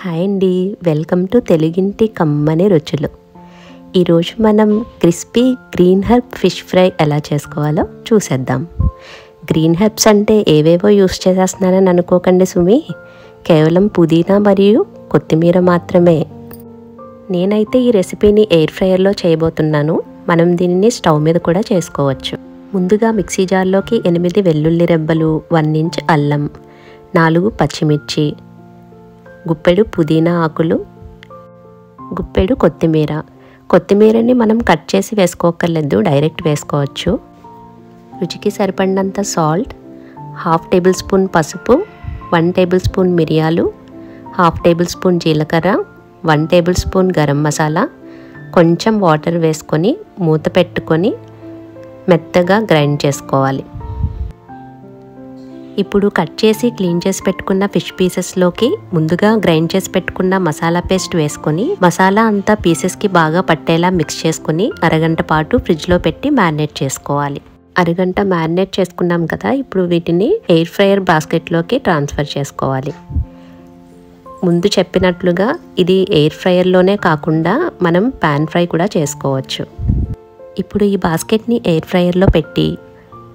Hi అండి, welcome to తెలుగింటి కమ్మని రుచులు. ఈరోజు మనం crispy green herb fish fry ఎలా చేసుకోవాలో చూసేద్దాం. గ్రీన్ హెర్బ్స్ అంటే ఏవేవో యూస్ చేసేస్తున్నానని అనుకోకండి సుమి, కేవలం పుదీనా మరియు కొత్తిమీర మాత్రమే. నేనైతే ఈ రెసిపీని ఎయిర్ ఫ్రైయర్లో చేయబోతున్నాను. మనం దీనిని స్టవ్ మీద కూడా చేసుకోవచ్చు. ముందుగా మిక్సీ జార్లోకి 8 వెల్లుల్లి రెబ్బలు, 1 ఇంచ్ అల్లం, 4 పచ్చిమిర్చి, గుప్పెడు పుదీనా ఆకులు, గుప్పెడు కొత్తిమీరని మనం కట్ చేసి వేసుకోకర్లేదు, డైరెక్ట్ వేసుకోవచ్చు. రుచికి సరిపడినంత సాల్ట్, 1/2 టేబుల్ స్పూన్ పసుపు, 1 టేబుల్ స్పూన్ మిరియాలు, 1/2 టేబుల్ స్పూన్ జీలకర్ర, 1 టేబుల్ స్పూన్ గరం మసాలా, కొంచెం వాటర్ వేసుకొని మూత పెట్టుకొని మెత్తగా గ్రైండ్ చేసుకోవాలి. ఇప్పుడు కట్ చేసి క్లీన్ చేసి పెట్టుకున్న ఫిష్ పీసెస్లోకి ముందుగా గ్రైండ్ చేసి పెట్టుకున్న మసాలా పేస్ట్ వేసుకొని మసాలా అంతా పీసెస్కి బాగా పట్టేలా మిక్స్ చేసుకొని అరగంట పాటు ఫ్రిడ్జ్లో పెట్టి మ్యారినేట్ చేసుకోవాలి. అరగంట మ్యారినేట్ చేసుకున్నాం కదా, ఇప్పుడు వీటిని ఎయిర్ ఫ్రైయర్ బాస్కెట్లోకి ట్రాన్స్ఫర్ చేసుకోవాలి. ముందు చెప్పినట్లుగా ఇది ఎయిర్ ఫ్రైయర్లోనే కాకుండా మనం పాన్ ఫ్రై కూడా చేసుకోవచ్చు. ఇప్పుడు ఈ బాస్కెట్ని ఎయిర్ ఫ్రైయర్లో పెట్టి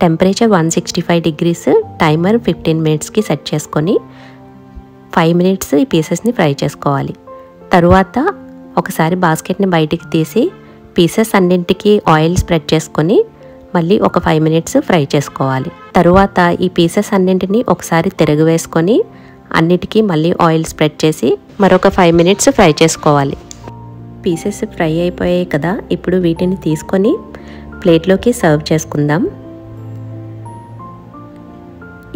టెంపరేచర్ 165 degrees, టైమర్ 15 minutesకి సెట్ చేసుకొని 5 minutes ఈ పీసెస్ని ఫ్రై చేసుకోవాలి. తరువాత ఒకసారి బాస్కెట్ని బయటికి తీసి పీసెస్ అన్నింటికి ఆయిల్ స్ప్రెడ్ చేసుకొని మళ్ళీ ఒక 5 minutes ఫ్రై చేసుకోవాలి. తరువాత ఈ పీసెస్ అన్నింటినీ ఒకసారి తిరగవేసుకొని అన్నిటికీ మళ్ళీ ఆయిల్ స్ప్రెడ్ చేసి మరొక 5 minutes ఫ్రై చేసుకోవాలి. పీసెస్ ఫ్రై అయిపోయాయి కదా, ఇప్పుడు వీటిని తీసుకొని ప్లేట్లోకి సర్వ్ చేసుకుందాం.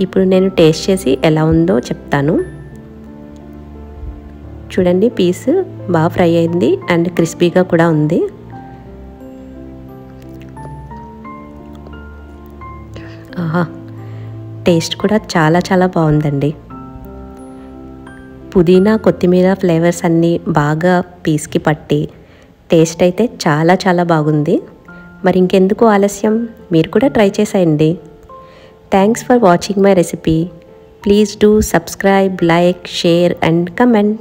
ఇప్పుడు నేను టేస్ట్ చేసి ఎలా ఉందో చెప్తాను. చూడండి, పీస్ బాగా ఫ్రై అయింది అండ్ క్రిస్పీగా కూడా ఉంది. ఆహా, టేస్ట్ కూడా చాలా చాలా బాగుందండి. పుదీనా కొత్తిమీర ఫ్లేవర్స్ అన్నీ బాగా పీస్కి పట్టి టేస్ట్ అయితే చాలా చాలా బాగుంది. మరి ఇంకెందుకు ఆలస్యం, మీరు కూడా ట్రై చేసేయండి. Thanks for watching my recipe. Please do subscribe, like, share and comment.